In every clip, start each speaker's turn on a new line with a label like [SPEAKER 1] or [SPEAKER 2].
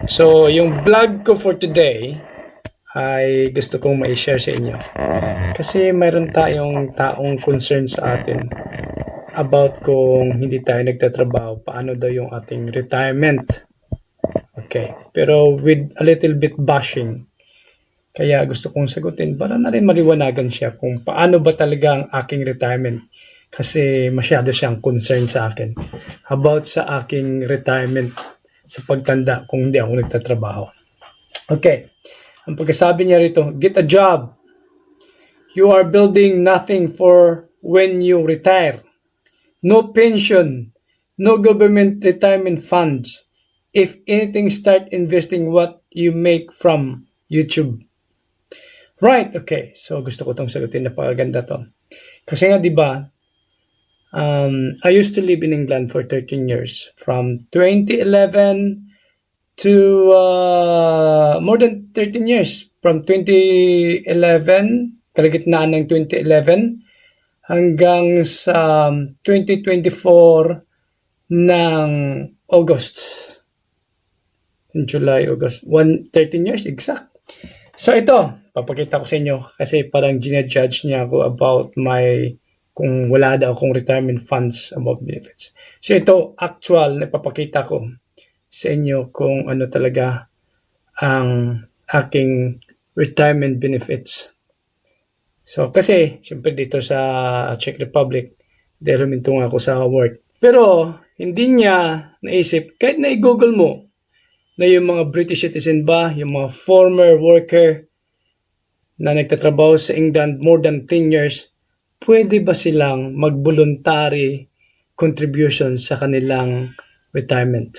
[SPEAKER 1] So, yung vlog ko for today ay gusto kong ma-share sa inyo. Kasi mayroon tayong taong concern sa atin about kung hindi tayo nagtatrabaho, paano daw yung ating retirement. Okay, pero with a little bit bashing. Kaya gusto kong sagutin para na rin maliwanagan siya kung paano ba talaga ang aking retirement. Kasi masyado siyang concern sa akin about sa aking retirement sa pagtanda kung hindi ako nagtatrabaho. Okay, ang pagkasabi niya rito, get a job. You are building nothing for when you retire. No pension, no government retirement funds. If anything, start investing what you make from YouTube. Right, okay. So gusto ko tong sagutin, napakaganda to. Kasi nga 'di ba, I used to live in England for 13 years from 2011 to more than 13 years from 2011, kalagitnaan ng 2011 hanggang sa 2024 ng August. July, August, 13 years exact. So ito, papakita ko sa inyo kasi parang ginajudge niya ako about kung wala daw akong retirement funds about benefits. So ito, actual, napapakita ko sa inyo kung ano talaga ang aking retirement benefits. So kasi, syempre dito sa Czech Republic, dahil huminto ako sa work. Pero hindi niya naisip, kahit na i-google mo, na yung mga British citizen ba, yung mga former worker na nagtatrabaho sa England more than 10 years, pwede ba silang mag-voluntary contribution sa kanilang retirement?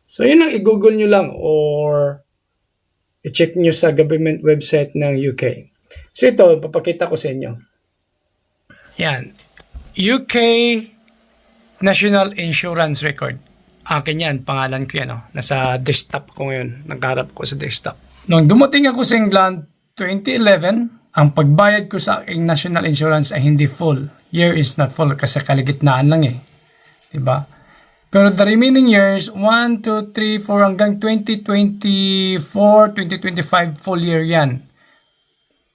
[SPEAKER 1] So yun ang i-google nyo lang or i-check nyo sa government website ng UK. So ito, papakita ko sa inyo. Yan. UK National Insurance Record. Akin yan, pangalan ko yan. Nasa desktop ko ngayon. Nagharap ko sa desktop. Nung dumating ako sa England, 2011, ang pagbayad ko sa aking national insurance ay hindi full. Year is not full kasi kaligitnaan lang eh. Diba? Pero the remaining years, 1, 2, 3, 4 hanggang 2024, 2025, full year yan.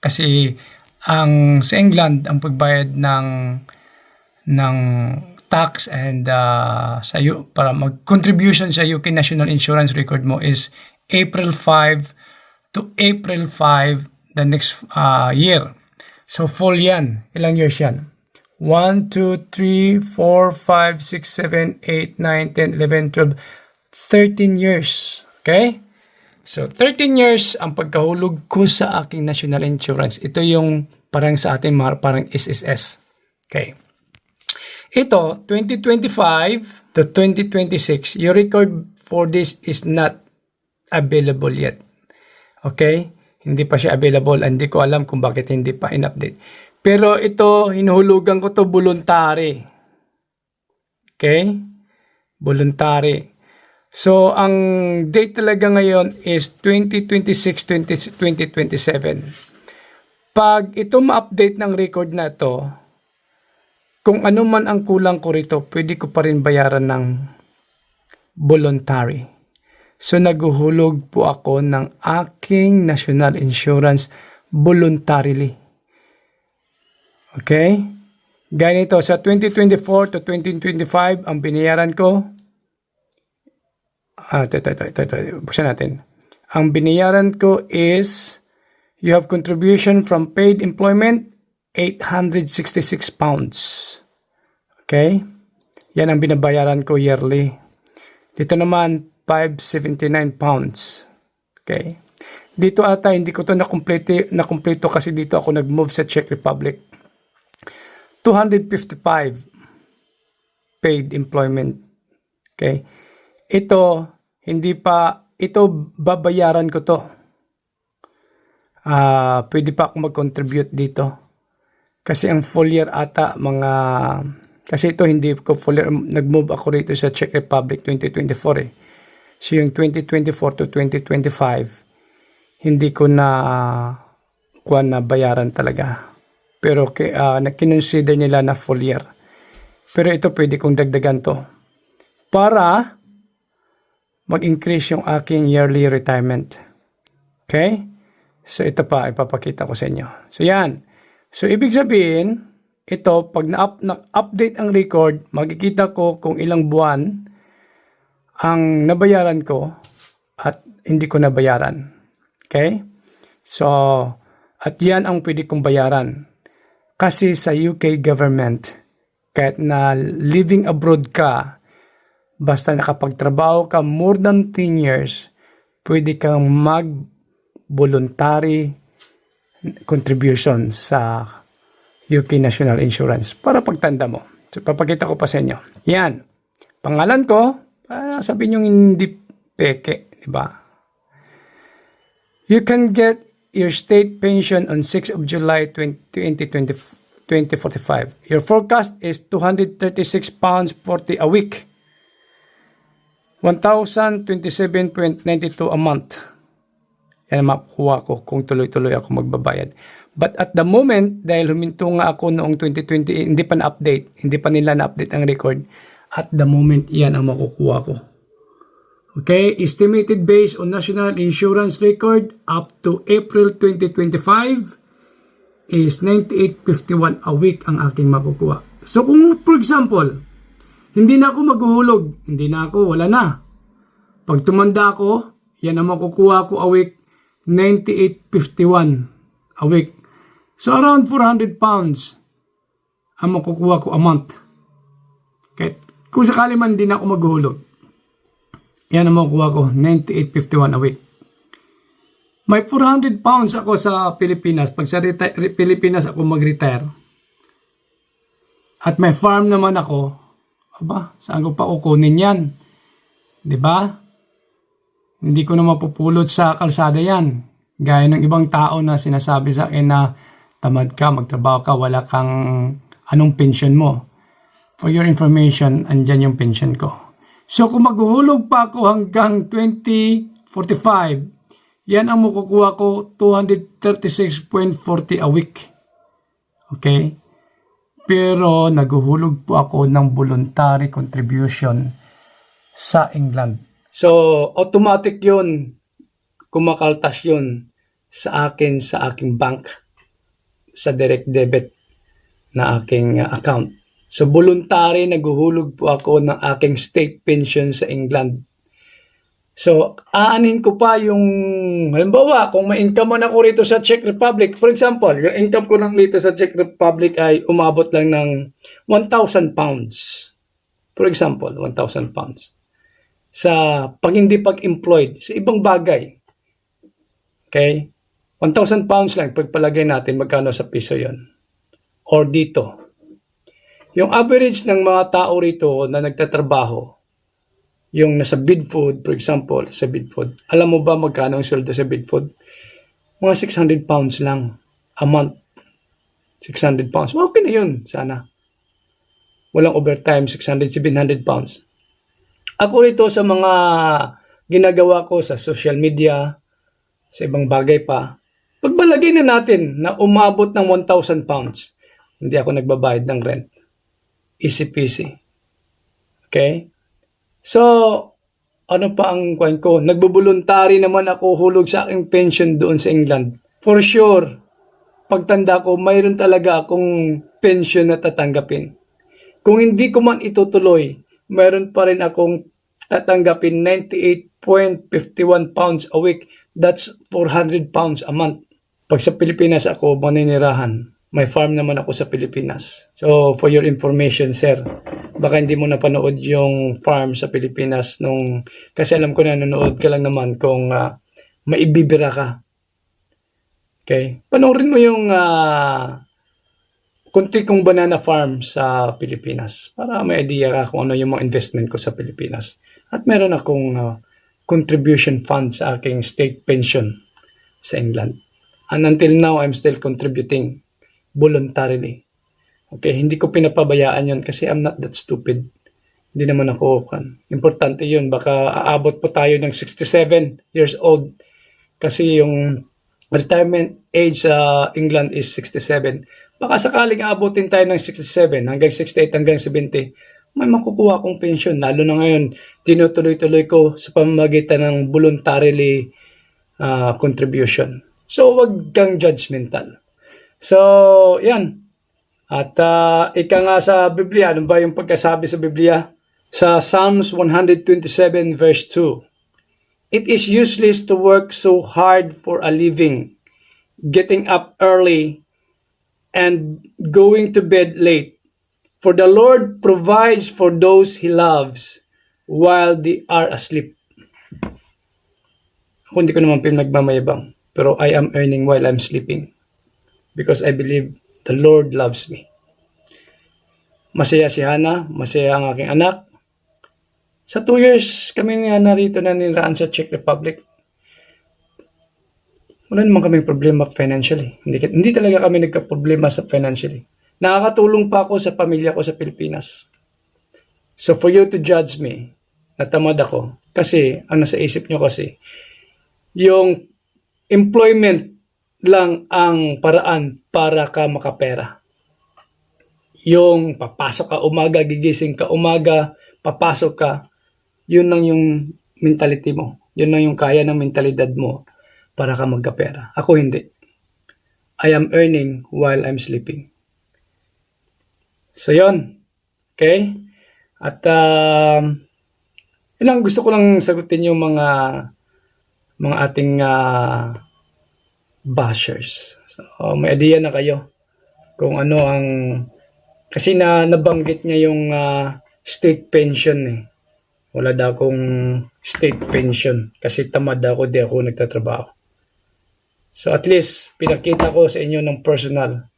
[SPEAKER 1] Kasi sa England, ang pagbayad ng tax and para mag-contribution sa UK National Insurance Record mo is April 5 to April 5 the next year. So full yan. Ilang years yan? 1, 2, 3, 4, 5, 6, 7, 8, 9, 10, 11, 12, 13 years. Okay? So 13 years ang pagkahulog ko sa aking national insurance. Ito yung parang sa ating parang SSS. Okay. Ito, 2025 to 2026, your record for this is not available yet. Okay? Hindi pa siya available. Hindi ko alam kung bakit hindi pa in-update. Pero ito, hinuhulugan ko to voluntary. Okay? Voluntary. So, ang date talaga ngayon is 2026-2027. Pag ito ma-update ng record na to, kung ano man ang kulang ko rito, pwede ko pa rin bayaran ng voluntary. So, naghuhulog po ako ng aking national insurance voluntarily. Okay? Ganito, sa 2024 to 2025, ang binayaran ko, buksan natin. Ang binayaran ko is, you have contribution from paid employment, 866 pounds. Okay? Yan ang binabayaran ko yearly. Dito naman, 579 pounds. Okay? Dito ata, hindi ko to nakumpleto kasi dito ako nag-move sa Czech Republic. 255 paid employment. Okay? Ito, ito babayaran ko to. Pwede pa ako mag-contribute dito. Kasi ang full year ata kasi ito hindi ko full year, nag-move ako rito sa Czech Republic 2024 eh. So yung 2024 to 2025, hindi ko na bayaran talaga. Pero kinonsider nila na full year. Pero ito pwede kong dagdagan to. Para mag-increase yung aking yearly retirement. Okay? So, ito pa, ipapakita ko sa inyo. So, yan. So, ibig sabihin, ito, pag na-update ang record, makikita ko kung ilang buwan ang nabayaran ko at hindi ko nabayaran. Okay? So, at yan ang pwede kong bayaran. Kasi sa UK government, kahit na living abroad ka, basta nakapagtrabaho ka more than 10 years, pwede kang mag-voluntary contribution sa UK National Insurance para pagtanda mo. So, papakita ko pa sa inyo. Yan. Pangalan ko, sabihin nyo hindi peke, di ba? You can get your state pension on 6th of July 2045. Your forecast is £236.40 a week. 1,027.92 a month. Yan ang makukuha ko kung tuloy-tuloy ako magbabayad. But at the moment, dahil huminto nga ako noong 2020, hindi pa na-update, hindi pa nila na-update ang record, at the moment, yan ang makukuha ko. Okay, estimated based on National Insurance record up to April 2025 is 98.51 a week ang aking makukuha. So kung, for example, hindi na ako maghuhulog, hindi na ako, wala na. Pag tumanda ako, yan ang makukuha ko a week, 98.51 a week. So around 400 pounds ang makukuha ko a month. Kahit kung sakali man din ako maghuhulog, yan ang makukuha ko, 98.51 a week. May 400 pounds ako sa Pilipinas. Pag sa Pilipinas ako mag-retire. At may farm naman ako. Aba, saan ko pa kukunin yan? Diba? Hindi ko na mapupulot sa kalsada yan. Gaya ng ibang tao na sinasabi sa akin na tamad ka, magtrabaho ka, wala kang anong pension mo. For your information, andyan yung pension ko. So kung maghuhulog pa ako hanggang 2045, yan ang makukuha ko, 236.40 a week. Okay? Pero naghuhulog po ako ng voluntary contribution sa England. So automatic yun, kumakaltas yun sa aking bank, sa direct debit na aking account. So, voluntary, naghuhulog po ako ng aking state pension sa England. So, aanin ko pa yung, halimbawa, kung may income man ako rito sa Czech Republic, for example, yung income ko lang rito sa Czech Republic ay umabot lang ng 1,000 pounds. For example, 1,000 pounds. Sa pag hindi pag-employed, sa ibang bagay. Okay? 1,000 pounds lang, pagpalagay natin, magkano sa piso yon. Or dito. Yung average ng mga tao rito na nagtatrabaho, yung nasa Bidfood, for example, sa Bidfood, alam mo ba magkano ang sweldo sa Bidfood? Mga 600 pounds lang a month. 600 pounds. Okay na yun, sana. Walang overtime, 600, 700 pounds. Ako rito sa mga ginagawa ko sa social media, sa ibang bagay pa, pagbalagay na natin na umabot ng 1,000 pounds, hindi ako nagbabayad ng rent. Easy peasy. Okay? So, ano pa ang kwan ko? Nagbubuluntary naman ako hulog sa aking pension doon sa England. For sure, pagtanda ko, mayroon talaga akong pension na tatanggapin. Kung hindi ko man itutuloy, mayroon pa rin akong tatanggapin 98.51 pounds a week. That's 400 pounds a month. Pag sa Pilipinas ako maninirahan, may farm naman ako sa Pilipinas. So, for your information, sir, baka hindi mo napanood yung farm sa Pilipinas nung, kasi alam ko na nanonood ka lang naman kung maibibira ka. Okay? Panoorin mo yung kunti kong banana farm sa Pilipinas para may idea ka kung ano yung mga investment ko sa Pilipinas. At meron akong contribution fund sa aking state pension sa England. And until now, I'm still contributing voluntarily. Okay, hindi ko pinapabayaan yun kasi I'm not that stupid. Hindi naman ako importante yun. Baka aabot po tayo ng 67 years old kasi yung retirement age sa England is 67. Baka sakaling aabotin tayo ng 67 hanggang 68 hanggang 70. may makukuha akong pension. Lalo na ngayon, tinutuloy-tuloy ko sa pamamagitan ng voluntarily contribution. So, wag kang judgmental. So, yan. At ika nga sa Biblia, ano ba yung pagkasabi sa Biblia? Sa Psalms 127 verse 2, "It is useless to work so hard for a living, getting up early and going to bed late. For the Lord provides for those He loves while they are asleep." Ako hindi ko naman pinagmamayabang, pero I am earning while I'm sleeping because I believe the Lord loves me. Masaya si Hana, masaya ang aking anak. Sa 2 years kami nga narito na niraan sa Czech Republic. Wala naman kaming problema financially. Hindi talaga kami nagka-problema sa financially. Nakakatulong pa ako sa pamilya ko sa Pilipinas. So for you to judge me, natamad ako. Kasi, ang nasa isip nyo kasi, yung employment lang ang paraan para ka makapera. Yung papasok ka umaga, gigising ka umaga, papasok ka, yun lang yung mentality mo. Yun lang yung kaya ng mentalidad mo para ka magkapera. Ako hindi. I am earning while I'm sleeping. So yun. Okay? At yun lang, gusto ko lang sagutin yung mga ating bashers. So may idea na kayo kung ano ang, kasi nabanggit niya yung state pension eh. Wala daw akong state pension kasi tamad ako, di ako nagtatrabaho. So at least pinakita ko sa inyo ng personal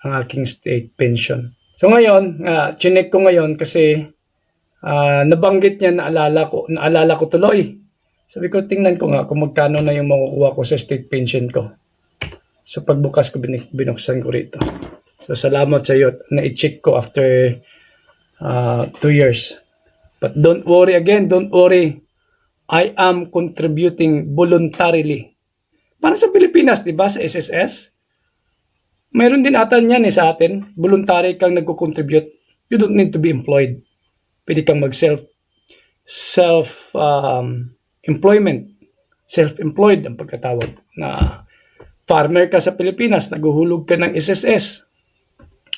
[SPEAKER 1] ang aking state pension. So ngayon, chinek ko ngayon kasi nabanggit niya, naalala ko tuloy. Sabi ko, tingnan ko nga kung magkano na yung makukuha ko sa state pension ko. So pagbukas ko, binuksan ko rito. So salamat sa iyo, na-check ko after 2 years. But don't worry again, don't worry. I am contributing voluntarily. Para sa Pilipinas, di ba, sa SSS? Mayroon din ata niyan sa atin. Voluntary kang nagko-contribute. You don't need to be employed. Pwede kang self-employment. Self-employed ang pagkatawag. Na farmer ka sa Pilipinas, naguhulog ka ng SSS.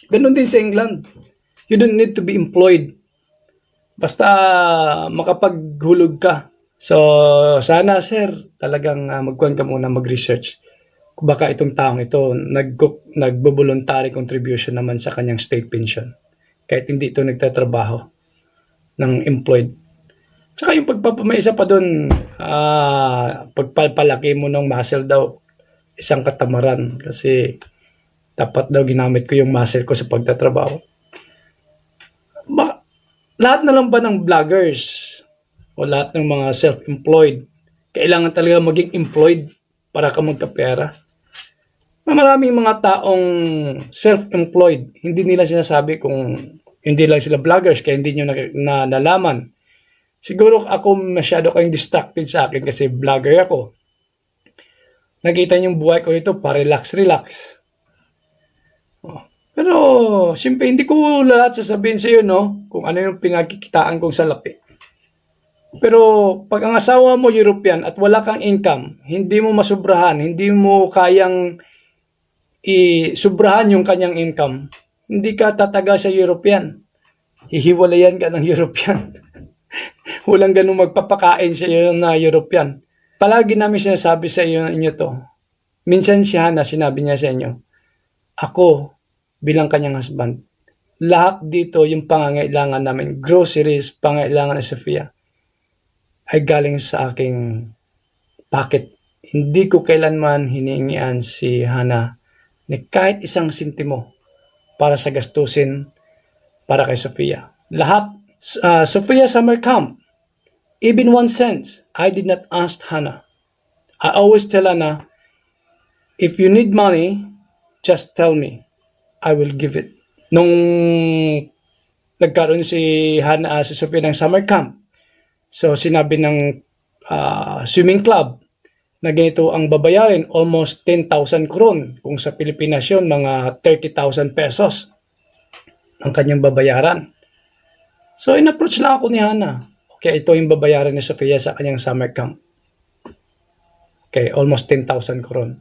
[SPEAKER 1] Ganun din sa England. You don't need to be employed. Basta makapaghulog ka. So, sana sir, talagang magkuhan ka muna, mag-research. Kung baka itong taong ito, nagbo-voluntary contribution naman sa kanyang state pension. Kahit hindi ito nagtatrabaho ng employed. Tsaka yung pagpapamaisa pa doon, pagpalaki mo ng muscle daw, isang katamaran. Kasi dapat daw ginamit ko yung muscle ko sa pagtatrabaho. Lahat na lang ba ng vloggers o lahat ng mga self-employed, kailangan talaga maging employed para ka magkapera? Maraming mga taong self-employed, hindi nila sinasabi kung hindi lang sila vloggers, kaya hindi nyo nalaman. Siguro ako masyado kayong distracted sa akin kasi vlogger ako. Nakita niyo yung buhay ko nito, pa-relax. Pero, siyempre, hindi ko lahat sasabihin sa iyo, no? Kung ano yung pinagkikitaan kong salapi. Pero, pag ang asawa mo European at wala kang income, hindi mo masubrahan, hindi mo kayang isubrahan yung kanyang income, hindi ka tataga sa European. Hihiwalayan ka ng European. Walang ganun magpapakain sa iyo na European. Palagi namin sinasabi sa inyo to. Minsan si Hana, sinabi niya sa inyo, ako, bilang kanyang husband, lahat dito yung pangangailangan namin, groceries, pangangailangan ni Sofia, ay galing sa aking pocket. Hindi ko kailanman hiningian si Hana ni kahit isang sentimo para sa gastusin para kay Sofia. Lahat, Sofia summer camp, even 1 cent, I did not ask Hana. I always tell Hana, if you need money, just tell me. I will give it. Nung nagkaroon si Hana, si Sofia ng summer camp, so sinabi ng swimming club na ganito ang babayarin, almost 10,000 kron. Kung sa Pilipinas yun, mga 30,000 pesos ang kanyang babayaran. So, in-approach lang ako ni Hana. Okay, ito yung babayaran ni Sofia sa kanyang summer camp. Okay, almost 10,000 koron.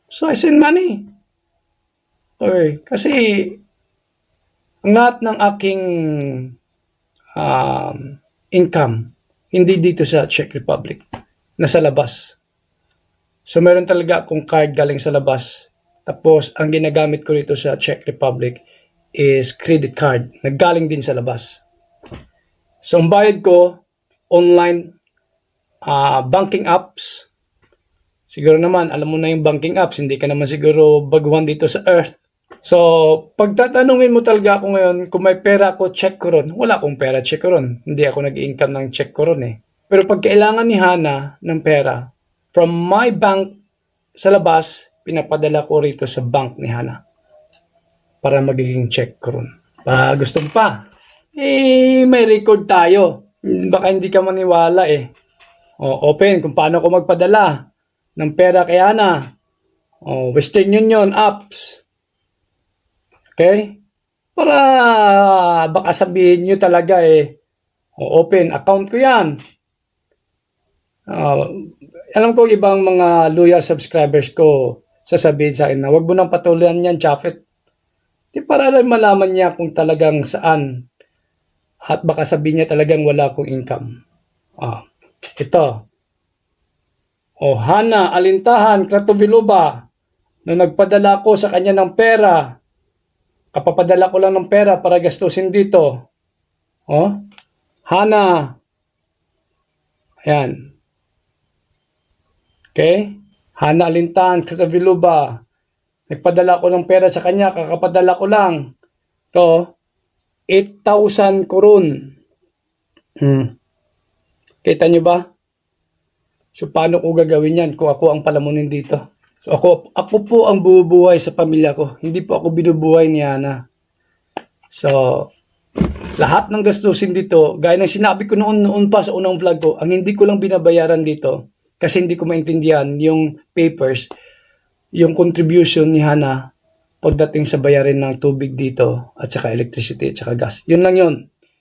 [SPEAKER 1] So, I send money. Okay, kasi ang lahat ng aking income, hindi dito sa Czech Republic, nasa labas. So, meron talaga akong card galing sa labas. Tapos, ang ginagamit ko dito sa Czech Republic is credit card. Naggaling din sa labas. So, ang bayad ko, online, banking apps. Siguro naman, alam mo na yung banking apps. Hindi ka naman siguro baguhan dito sa earth. So, pagtatanungin mo talaga ako ngayon, kung may pera ako, check ko ron. Wala akong pera, check ko ron. Hindi ako nag-income ng check ko ron eh. Pero pag kailangan ni Hana ng pera, from my bank sa labas, pinapadala ko rito sa bank ni Hana. Para magiging check ko ron. Gusto mo pa? May record tayo. Baka hindi ka maniwala eh. Open kung paano ko magpadala ng pera kay Hana. Western Union apps. Okay? Para baka sabihin nyo talaga eh, open account ko yan. Alam ko ibang mga loyal subscribers ko sasabihin sa akin na wag mo nang patuloyan yan, Chafet. Para lang malaman niya kung talagang saan at baka sabihin niya talagang wala akong income. Ito. Hana Alintahan Kratoviluba, nung nagpadala ko sa kanya ng pera, kapapadala ko lang ng pera para gastusin dito. Hana. Ayan. Okay? Hana Alintahan Kratoviluba. Nagpadala ko ng pera sa kanya, kakapadala ko lang. Ito, 8,000 koron. Kita nyo ba? So, paano ko gagawin yan kung ako ang palamunin dito? So, ako po ang bubuhay sa pamilya ko. Hindi po ako binubuhay ni Hana. So, lahat ng gastusin dito, gaya ng sinabi ko noon pa sa unang vlog ko, ang hindi ko lang binabayaran dito, kasi hindi ko maintindihan yung papers, yung contribution ni Hana pagdating sa bayarin ng tubig dito at saka electricity at saka gas. Yun lang yun.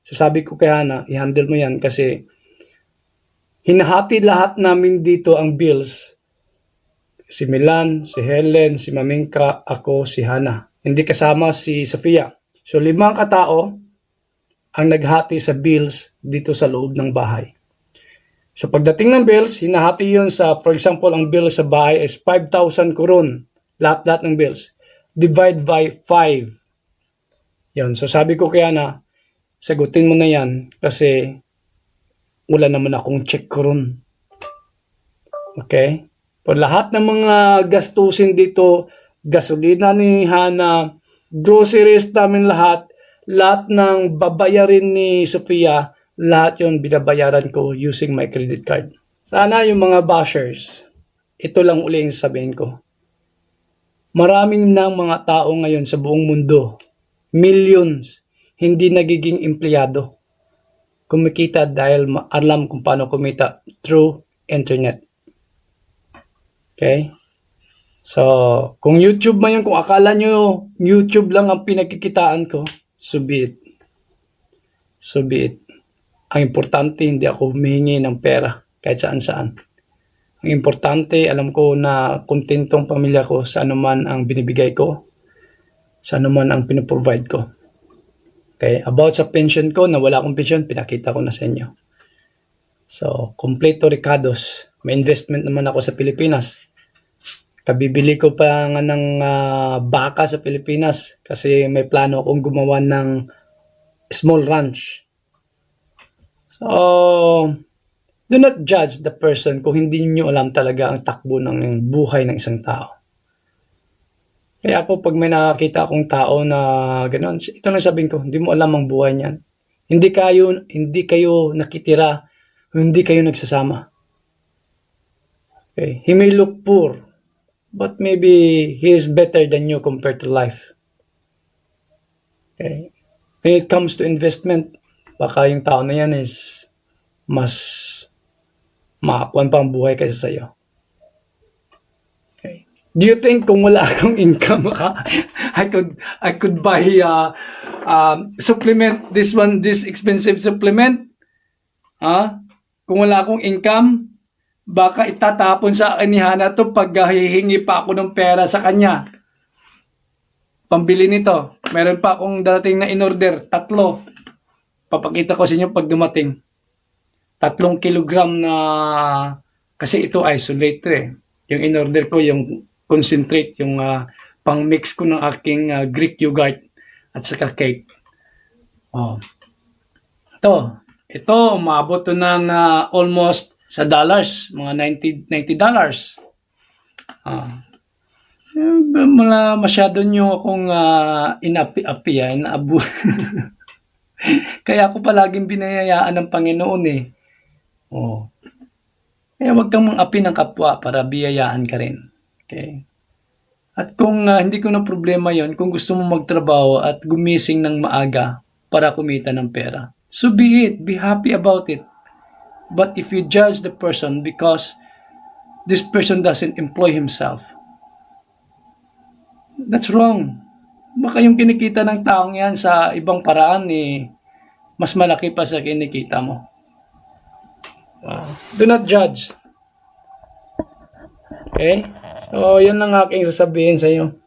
[SPEAKER 1] So sabi ko kay Hana, i-handle mo yan kasi hinahati lahat namin dito ang bills. Si Milan, si Helen, si Mamingka, ako, si Hana. Hindi kasama si Sofia. So 5 katao ang naghati sa bills dito sa loob ng bahay. So pagdating ng bills, hinahati yun sa, for example, ang bill sa bahay is 5,000 koron. Lahat-lahat ng bills. Divide by 5. Yun. So sabi ko kaya na, sagutin mo na yan kasi wala naman akong check koron. Okay? So lahat ng mga gastusin dito, gasolina ni Hana, groceries namin lahat ng babayarin ni Sofia, lahat yun binabayaran ko using my credit card. Sana yung mga bashers, ito lang uli yung sabihin ko. Maraming ng mga tao ngayon sa buong mundo, millions, hindi nagiging empleyado. Kumikita dahil alam kung paano kumita through internet. Okay? So, kung YouTube man yun, kung akala nyo YouTube lang ang pinagkikitaan ko, so be it. So be it. Ang importante, hindi ako humihingi ng pera kahit saan-saan. Ang importante, alam ko na kontentong pamilya ko sa anuman ang binibigay ko, sa anuman ang pinoprovide ko. Okay, about sa pension ko, na wala akong pension, pinakita ko na sa inyo. So, kompleto Ricardos. May investment naman ako sa Pilipinas. Kabibili ko pa nga ng baka sa Pilipinas kasi may plano akong gumawa ng small ranch. So, do not judge the person kung hindi niyo alam talaga ang takbo ng buhay ng isang tao. Kaya po pag may nakakita akong tao na gano'n, ito lang sabihin ko, hindi mo alam ang buhay niyan. Hindi kayo nakitira, hindi kayo nagsasama. Okay. He may look poor, but maybe he is better than you compared to life. Okay. When it comes to investment, baka yung tao na yan is mas makakuan pa ang buhay kaysa sa'yo. Okay. Do you think kung wala akong income, I could buy supplement, this expensive supplement? Kung wala akong income, baka itatapon sa akin ni Hana to pag hihingi pa ako ng pera sa kanya. Pambili nito. Meron pa akong darating na in-order, 3. Papakita ko sa inyo pag dumating. 3 kilogram na, kasi ito isolate eh. Yung in-order ko, yung concentrate, yung pang-mix ko ng aking Greek yogurt at saka cake. Ito, umabot to ng almost sa dollars, mga $90. Wala masyado nyo akong inapi-api yan, Kaya ako palaging binayayaan ng Panginoon eh. Kaya wag kang mang-api ng kapwa para biyayaan ka rin. Okay? At kung hindi ko na problema yon, kung gusto mo magtrabaho at gumising ng maaga para kumita ng pera, so be it. Be happy about it. But if you judge the person because this person doesn't employ himself, that's wrong. Baka yung kinikita ng taong yan sa ibang paraan mas malaki pa sa kinikita mo. Do not judge. Okay? So, yun lang aking sasabihin sa iyo.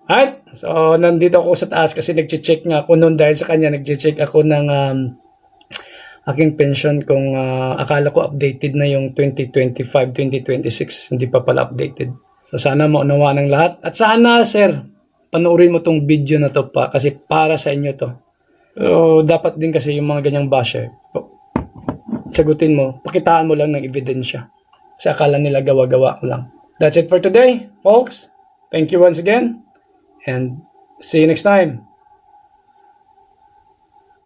[SPEAKER 1] Right? So, nandito ako sa taas kasi nag-check nga ako noon dahil sa kanya, nag-check ako ng aking pension kung akala ko updated na yung 2025, 2026. Hindi pa pala updated. So, sana maunawa ng lahat. At sana, sir, panoorin mo tong video na to pa kasi para sa inyo to. So, dapat din kasi yung mga ganyang basher, sagutin mo, pakitaan mo lang ng ebidensya. Kasi akala nila gawa-gawa lang. That's it for today, folks. Thank you once again. And see you next time.